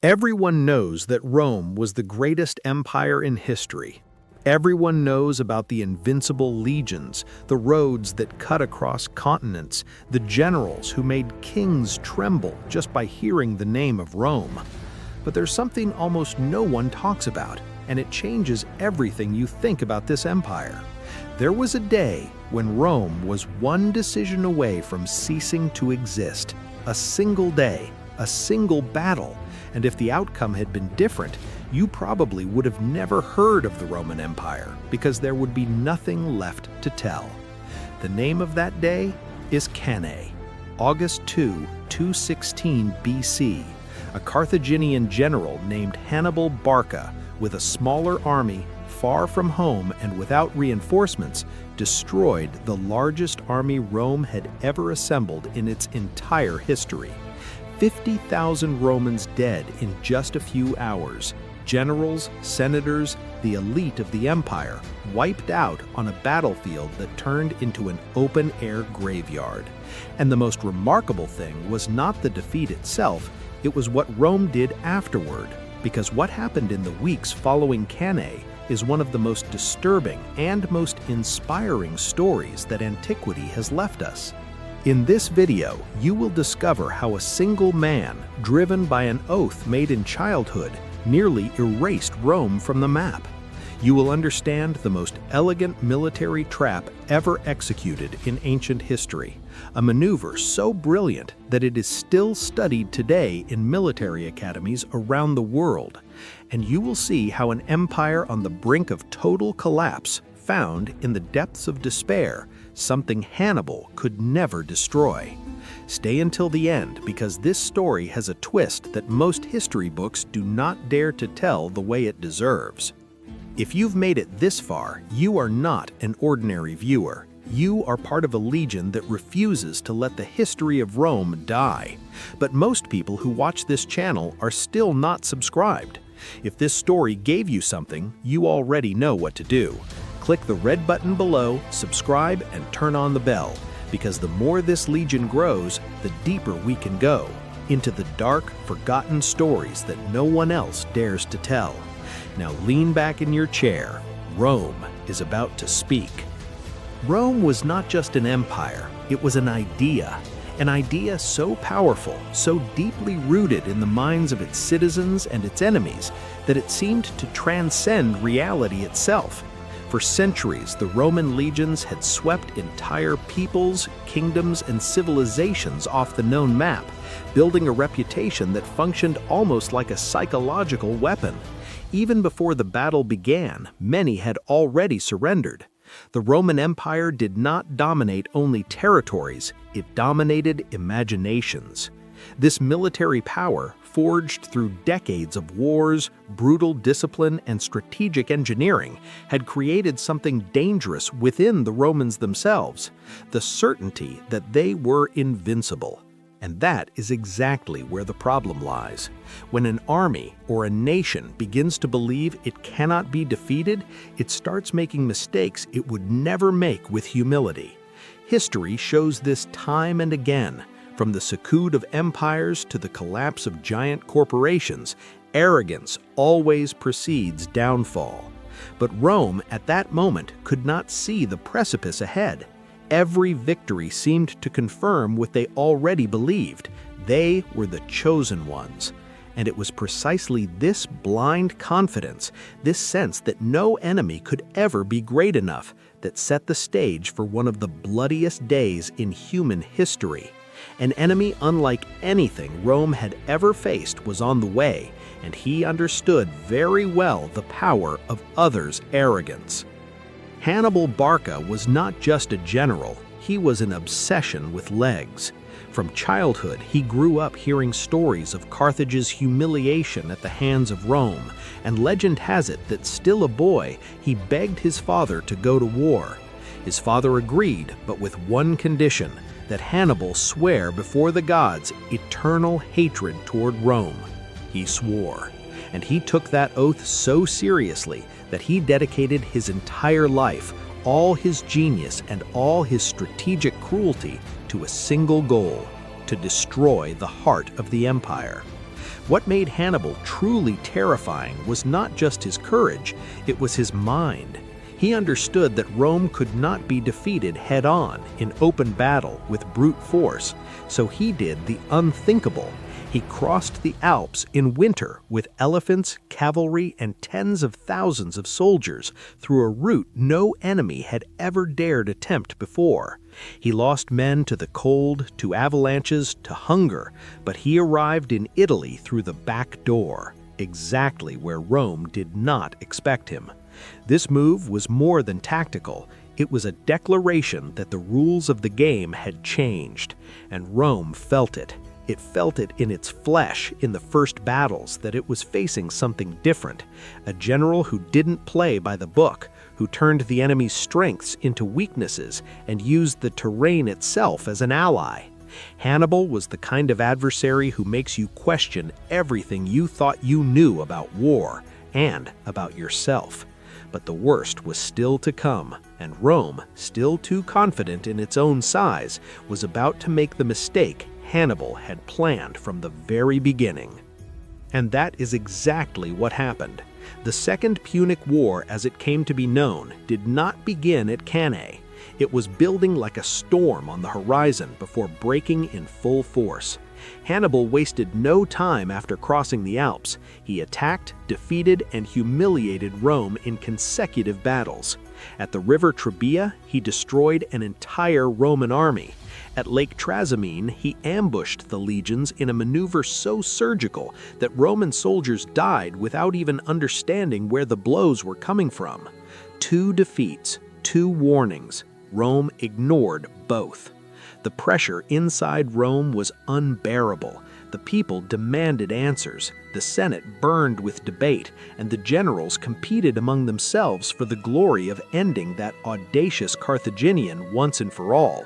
Everyone knows that Rome was the greatest empire in history. Everyone knows about the invincible legions, the roads that cut across continents, the generals who made kings tremble just by hearing the name of Rome. But there's something almost no one talks about, and it changes everything you think about this empire. There was a day when Rome was one decision away from ceasing to exist. A single day, a single battle, and if the outcome had been different, you probably would have never heard of the Roman Empire because there would be nothing left to tell. The name of that day is Cannae. August 2, 216 BC, a Carthaginian general named Hannibal Barca, with a smaller army, far from home and without reinforcements, destroyed the largest army Rome had ever assembled in its entire history. 50,000 Romans dead in just a few hours. Generals, senators, the elite of the empire, wiped out on a battlefield that turned into an open-air graveyard. And the most remarkable thing was not the defeat itself, it was what Rome did afterward, because what happened in the weeks following Cannae is one of the most disturbing and most inspiring stories that antiquity has left us. In this video, you will discover how a single man, driven by an oath made in childhood, nearly erased Rome from the map. You will understand the most elegant military trap ever executed in ancient history, a maneuver so brilliant that it is still studied today in military academies around the world. And you will see how an empire on the brink of total collapse found in the depths of despair something Hannibal could never destroy. Stay until the end because this story has a twist that most history books do not dare to tell the way it deserves. If you've made it this far, you are not an ordinary viewer. You are part of a legion that refuses to let the history of Rome die. But most people who watch this channel are still not subscribed. If this story gave you something, you already know what to do. Click the red button below, subscribe, and turn on the bell, because the more this legion grows, the deeper we can go, into the dark, forgotten stories that no one else dares to tell. Now lean back in your chair. Rome is about to speak. Rome was not just an empire, it was an idea so powerful, so deeply rooted in the minds of its citizens and its enemies, that it seemed to transcend reality itself. For centuries, the Roman legions had swept entire peoples, kingdoms, and civilizations off the known map, building a reputation that functioned almost like a psychological weapon. Even before the battle began, many had already surrendered. The Roman Empire did not dominate only territories, it dominated imaginations. This military power, forged through decades of wars, brutal discipline, and strategic engineering, had created something dangerous within the Romans themselves, the certainty that they were invincible. And that is exactly where the problem lies. When an army or a nation begins to believe it cannot be defeated, it starts making mistakes it would never make with humility. History shows this time and again. From the secede of empires to the collapse of giant corporations, arrogance always precedes downfall. But Rome, at that moment, could not see the precipice ahead. Every victory seemed to confirm what they already believed. They were the chosen ones. And it was precisely this blind confidence, this sense that no enemy could ever be great enough, that set the stage for one of the bloodiest days in human history. An enemy unlike anything Rome had ever faced was on the way, and he understood very well the power of others' arrogance. Hannibal Barca was not just a general, he was an obsession with legs. From childhood, he grew up hearing stories of Carthage's humiliation at the hands of Rome, and legend has it that still a boy, he begged his father to go to war. His father agreed, but with one condition, that Hannibal swear before the gods eternal hatred toward Rome. He swore, and he took that oath so seriously that he dedicated his entire life, all his genius, and all his strategic cruelty to a single goal: to destroy the heart of the empire. What made Hannibal truly terrifying was not just his courage, it was his mind. He understood that Rome could not be defeated head-on in open battle with brute force, so he did the unthinkable. He crossed the Alps in winter with elephants, cavalry, and tens of thousands of soldiers through a route no enemy had ever dared attempt before. He lost men to the cold, to avalanches, to hunger, but he arrived in Italy through the back door, exactly where Rome did not expect him. This move was more than tactical. It was a declaration that the rules of the game had changed, and Rome felt it. It felt it in its flesh in the first battles that it was facing something different, a general who didn't play by the book, who turned the enemy's strengths into weaknesses and used the terrain itself as an ally. Hannibal was the kind of adversary who makes you question everything you thought you knew about war and about yourself. But the worst was still to come, and Rome, still too confident in its own size, was about to make the mistake Hannibal had planned from the very beginning. And that is exactly what happened. The Second Punic War, as it came to be known, did not begin at Cannae. It was building like a storm on the horizon before breaking in full force. Hannibal wasted no time after crossing the Alps. He attacked, defeated, and humiliated Rome in consecutive battles. At the river Trebia, he destroyed an entire Roman army. At Lake Trasimene, he ambushed the legions in a maneuver so surgical that Roman soldiers died without even understanding where the blows were coming from. 2 defeats, 2 warnings. Rome ignored both. The pressure inside Rome was unbearable. The people demanded answers, the Senate burned with debate, and the generals competed among themselves for the glory of ending that audacious Carthaginian once and for all.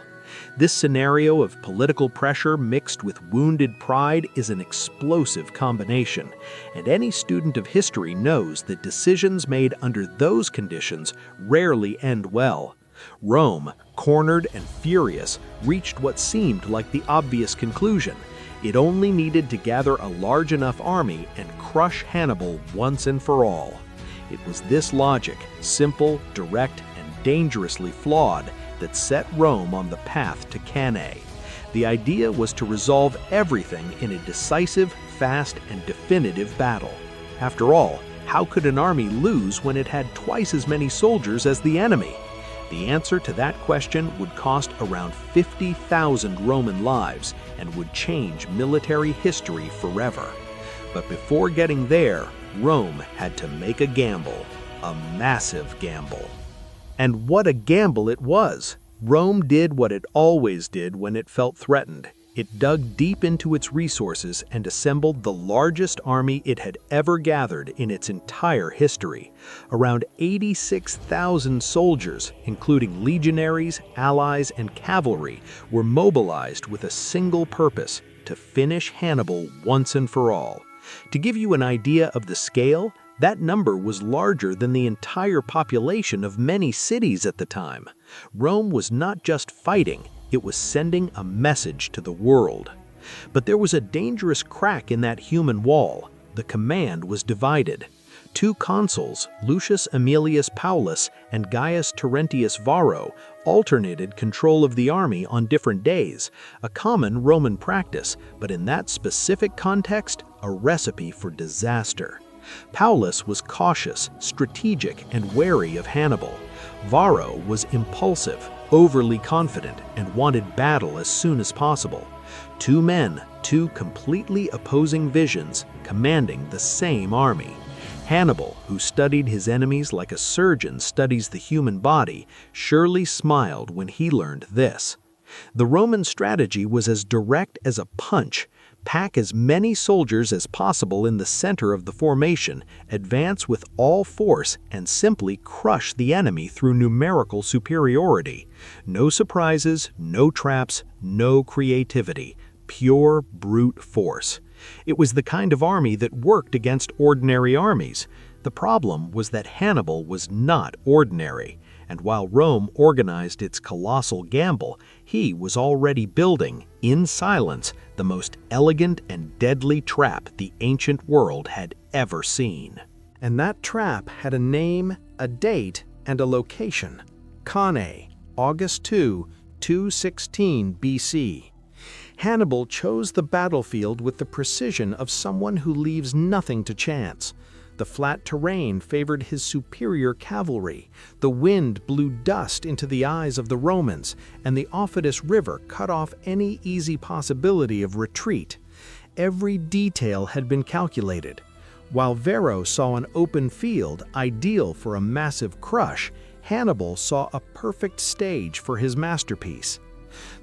This scenario of political pressure mixed with wounded pride is an explosive combination, and any student of history knows that decisions made under those conditions rarely end well. Rome, cornered and furious, reached what seemed like the obvious conclusion. It only needed to gather a large enough army and crush Hannibal once and for all. It was this logic, simple, direct, and dangerously flawed, that set Rome on the path to Cannae. The idea was to resolve everything in a decisive, fast, and definitive battle. After all, how could an army lose when it had twice as many soldiers as the enemy? The answer to that question would cost around 50,000 Roman lives and would change military history forever. But before getting there, Rome had to make a gamble, a massive gamble. And what a gamble it was! Rome did what it always did when it felt threatened. It dug deep into its resources and assembled the largest army it had ever gathered in its entire history. Around 86,000 soldiers, including legionaries, allies, and cavalry, were mobilized with a single purpose: to finish Hannibal once and for all. To give you an idea of the scale, that number was larger than the entire population of many cities at the time. Rome was not just fighting, it was sending a message to the world. But there was a dangerous crack in that human wall. The command was divided. 2 consuls, Lucius Aemilius Paulus and Gaius Terentius Varro, alternated control of the army on different days, a common Roman practice, but in that specific context, a recipe for disaster. Paulus was cautious, strategic, and wary of Hannibal. Varro was impulsive, overly confident, and wanted battle as soon as possible. 2 men, 2 completely opposing visions, commanding the same army. Hannibal, who studied his enemies like a surgeon studies the human body, surely smiled when he learned this. The Roman strategy was as direct as a punch. Pack as many soldiers as possible in the center of the formation, advance with all force, and simply crush the enemy through numerical superiority. No surprises, no traps, no creativity. Pure brute force. It was the kind of army that worked against ordinary armies. The problem was that Hannibal was not ordinary, and while Rome organized its colossal gamble, He was already building, in silence, the most elegant and deadly trap the ancient world had ever seen. And that trap had a name, a date, and a location. Cannae, August 2, 216 BC. Hannibal chose the battlefield with the precision of someone who leaves nothing to chance. The flat terrain favored his superior cavalry, the wind blew dust into the eyes of the Romans, and the Aufidus River cut off any easy possibility of retreat. Every detail had been calculated. While Varro saw an open field ideal for a massive crush, Hannibal saw a perfect stage for his masterpiece.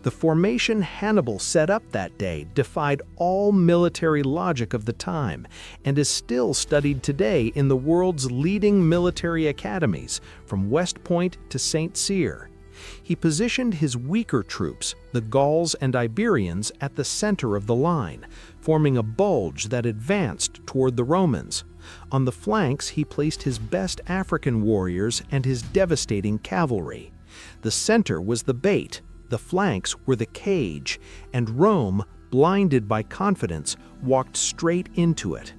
The formation Hannibal set up that day defied all military logic of the time and is still studied today in the world's leading military academies, from West Point to St. Cyr. He positioned his weaker troops, the Gauls and Iberians, at the center of the line, forming a bulge that advanced toward the Romans. On the flanks, he placed his best African warriors and his devastating cavalry. The center was the bait, the flanks were the cage, and Rome, blinded by confidence, walked straight into it.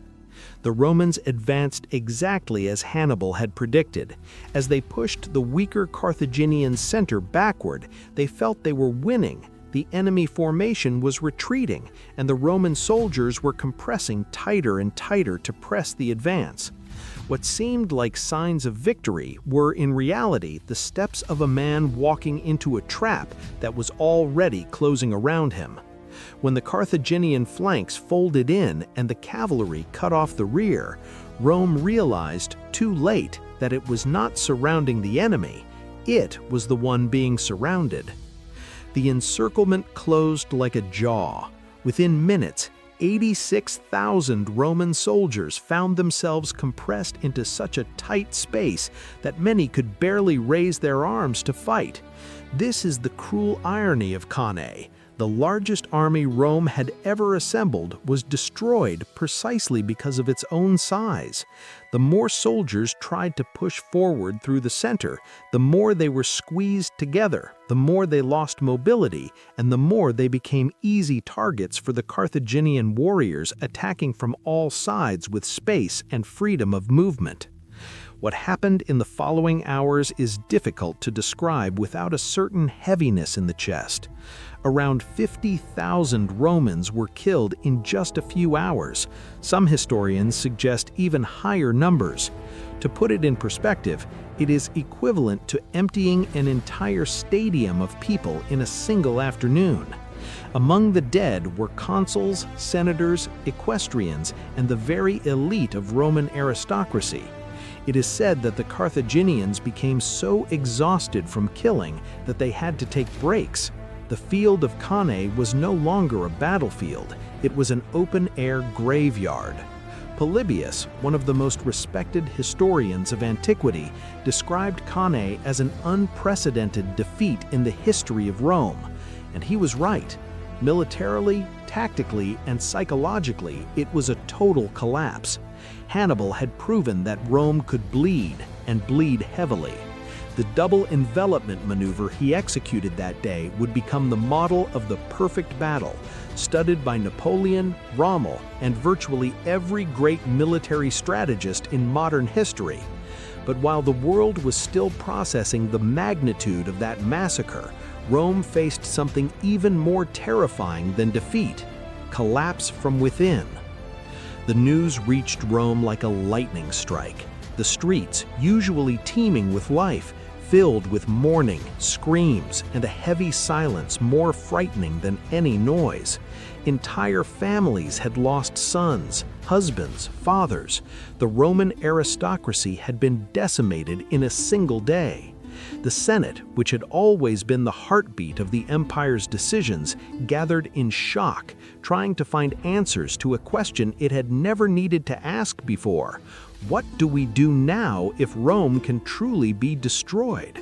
The Romans advanced exactly as Hannibal had predicted. As they pushed the weaker Carthaginian center backward, they felt they were winning. The enemy formation was retreating, and the Roman soldiers were compressing tighter and tighter to press the advance. What seemed like signs of victory were, in reality, the steps of a man walking into a trap that was already closing around him. When the Carthaginian flanks folded in and the cavalry cut off the rear, Rome realized, too late, that it was not surrounding the enemy. It was the one being surrounded. The encirclement closed like a jaw. Within minutes, 86,000 Roman soldiers found themselves compressed into such a tight space that many could barely raise their arms to fight. This is the cruel irony of Cannae. The largest army Rome had ever assembled was destroyed precisely because of its own size. The more soldiers tried to push forward through the center, the more they were squeezed together, the more they lost mobility, and the more they became easy targets for the Carthaginian warriors attacking from all sides with space and freedom of movement. What happened in the following hours is difficult to describe without a certain heaviness in the chest. Around 50,000 Romans were killed in just a few hours. Some historians suggest even higher numbers. To put it in perspective, it is equivalent to emptying an entire stadium of people in a single afternoon. Among the dead were consuls, senators, equestrians, and the very elite of Roman aristocracy. It is said that the Carthaginians became so exhausted from killing that they had to take breaks. The field of Cannae was no longer a battlefield, it was an open-air graveyard. Polybius, one of the most respected historians of antiquity, described Cannae as an unprecedented defeat in the history of Rome. And he was right. Militarily, tactically, and psychologically, it was a total collapse. Hannibal had proven that Rome could bleed, and bleed heavily. The double envelopment maneuver he executed that day would become the model of the perfect battle, studied by Napoleon, Rommel, and virtually every great military strategist in modern history. But while the world was still processing the magnitude of that massacre, Rome faced something even more terrifying than defeat: collapse from within. The news reached Rome like a lightning strike. The streets, usually teeming with life, filled with mourning, screams, and a heavy silence more frightening than any noise. Entire families had lost sons, husbands, fathers. The Roman aristocracy had been decimated in a single day. The Senate, which had always been the heartbeat of the empire's decisions, gathered in shock, trying to find answers to a question it had never needed to ask before. What do we do now if Rome can truly be destroyed?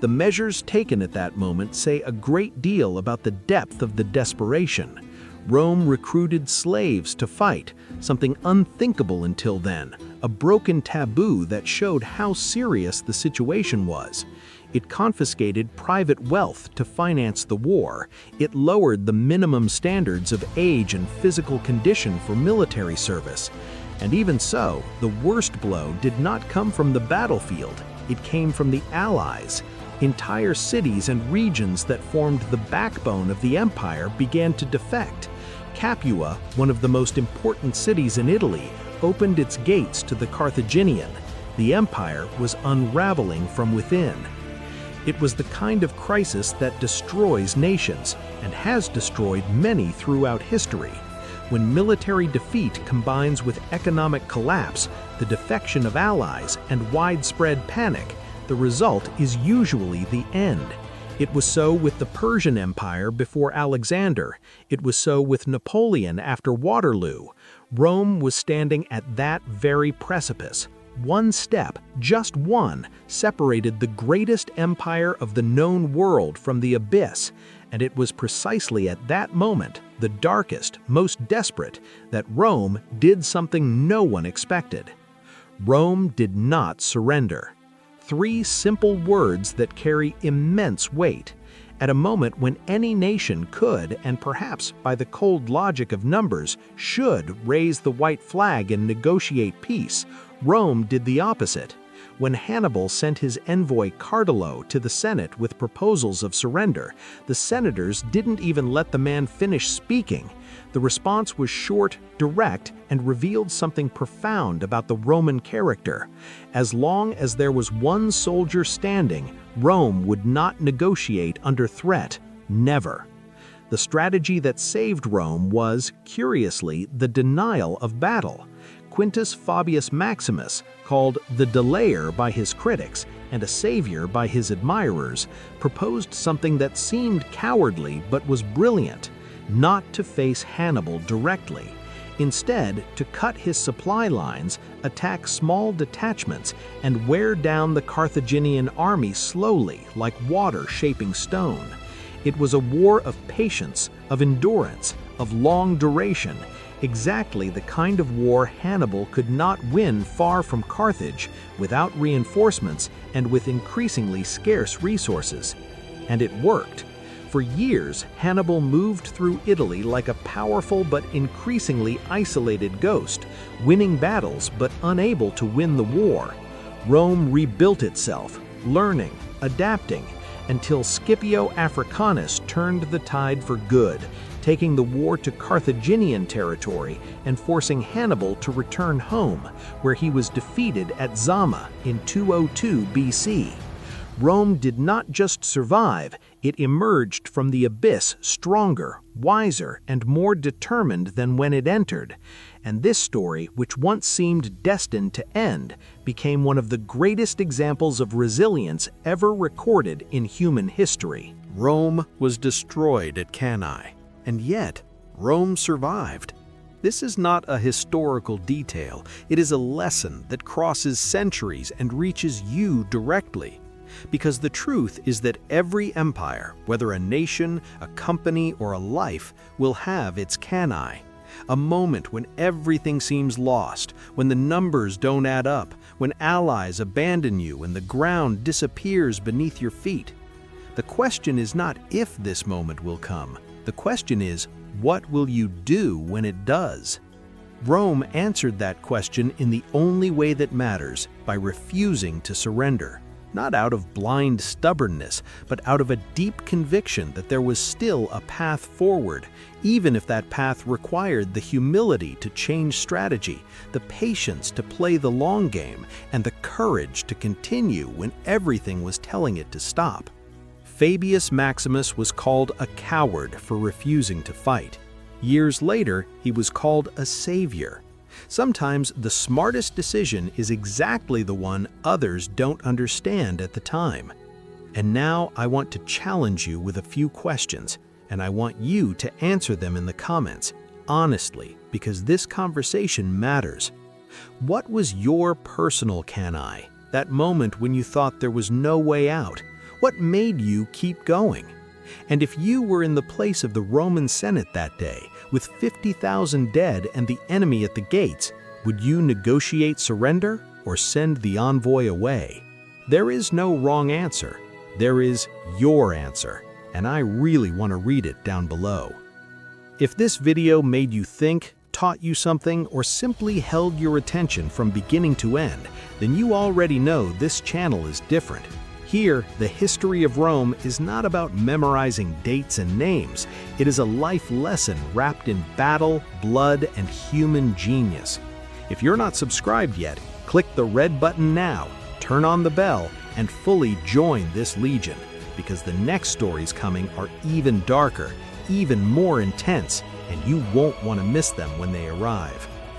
The measures taken at that moment say a great deal about the depth of the desperation. Rome recruited slaves to fight, something unthinkable until then, a broken taboo that showed how serious the situation was. It confiscated private wealth to finance the war. It lowered the minimum standards of age and physical condition for military service. And even so, the worst blow did not come from the battlefield. It came from the Allies. Entire cities and regions that formed the backbone of the empire began to defect. Capua, one of the most important cities in Italy, opened its gates to the Carthaginian. The empire was unraveling from within. It was the kind of crisis that destroys nations, and has destroyed many throughout history. When military defeat combines with economic collapse, the defection of allies, and widespread panic, the result is usually the end. It was so with the Persian Empire before Alexander. It was so with Napoleon after Waterloo. Rome was standing at that very precipice. One step, just one, separated the greatest empire of the known world from the abyss. And it was precisely at that moment, the darkest, most desperate, that Rome did something no one expected. Rome did not surrender. 3 simple words that carry immense weight. At a moment when any nation could, and perhaps by the cold logic of numbers, should raise the white flag and negotiate peace, Rome did the opposite. When Hannibal sent his envoy Cardillo to the Senate with proposals of surrender, the senators didn't even let the man finish speaking. The response was short, direct, and revealed something profound about the Roman character. As long as there was one soldier standing, Rome would not negotiate under threat. Never. The strategy that saved Rome was, curiously, the denial of battle. Quintus Fabius Maximus, called the delayer by his critics and a savior by his admirers, proposed something that seemed cowardly but was brilliant: not to face Hannibal directly. Instead, to cut his supply lines, attack small detachments, and wear down the Carthaginian army slowly, like water shaping stone. It was a war of patience, of endurance, of long duration, exactly the kind of war Hannibal could not win far from Carthage, without reinforcements and with increasingly scarce resources. And it worked. For years, Hannibal moved through Italy like a powerful but increasingly isolated ghost, winning battles but unable to win the war. Rome rebuilt itself, learning, adapting, until Scipio Africanus turned the tide for good, taking the war to Carthaginian territory and forcing Hannibal to return home, where he was defeated at Zama in 202 BC. Rome did not just survive, it emerged from the abyss stronger, wiser, and more determined than when it entered. And this story, which once seemed destined to end, became one of the greatest examples of resilience ever recorded in human history. Rome was destroyed at Cannae, and yet Rome survived. This is not a historical detail, it is a lesson that crosses centuries and reaches you directly. Because the truth is that every empire, whether a nation, a company, or a life, will have its Cannae. A moment when everything seems lost, when the numbers don't add up, when allies abandon you and the ground disappears beneath your feet. The question is not if this moment will come. The question is, what will you do when it does? Rome answered that question in the only way that matters, by refusing to surrender. Not out of blind stubbornness, but out of a deep conviction that there was still a path forward, even if that path required the humility to change strategy, the patience to play the long game, and the courage to continue when everything was telling it to stop. Fabius Maximus was called a coward for refusing to fight. Years later, he was called a savior. Sometimes the smartest decision is exactly the one others don't understand at the time. And now I want to challenge you with a few questions, and I want you to answer them in the comments, honestly, because this conversation matters. What was your personal Cannae? That moment when you thought there was no way out? What made you keep going? And if you were in the place of the Roman Senate that day, with 50,000 dead and the enemy at the gates, would you negotiate surrender or send the envoy away? There is no wrong answer. There is your answer, and I really want to read it down below. If this video made you think, taught you something, or simply held your attention from beginning to end, then you already know this channel is different. Here, the history of Rome is not about memorizing dates and names. It is a life lesson wrapped in battle, blood, and human genius. If you're not subscribed yet, click the red button now, turn on the bell, and fully join this legion, because the next stories coming are even darker, even more intense, and you won't want to miss them when they arrive.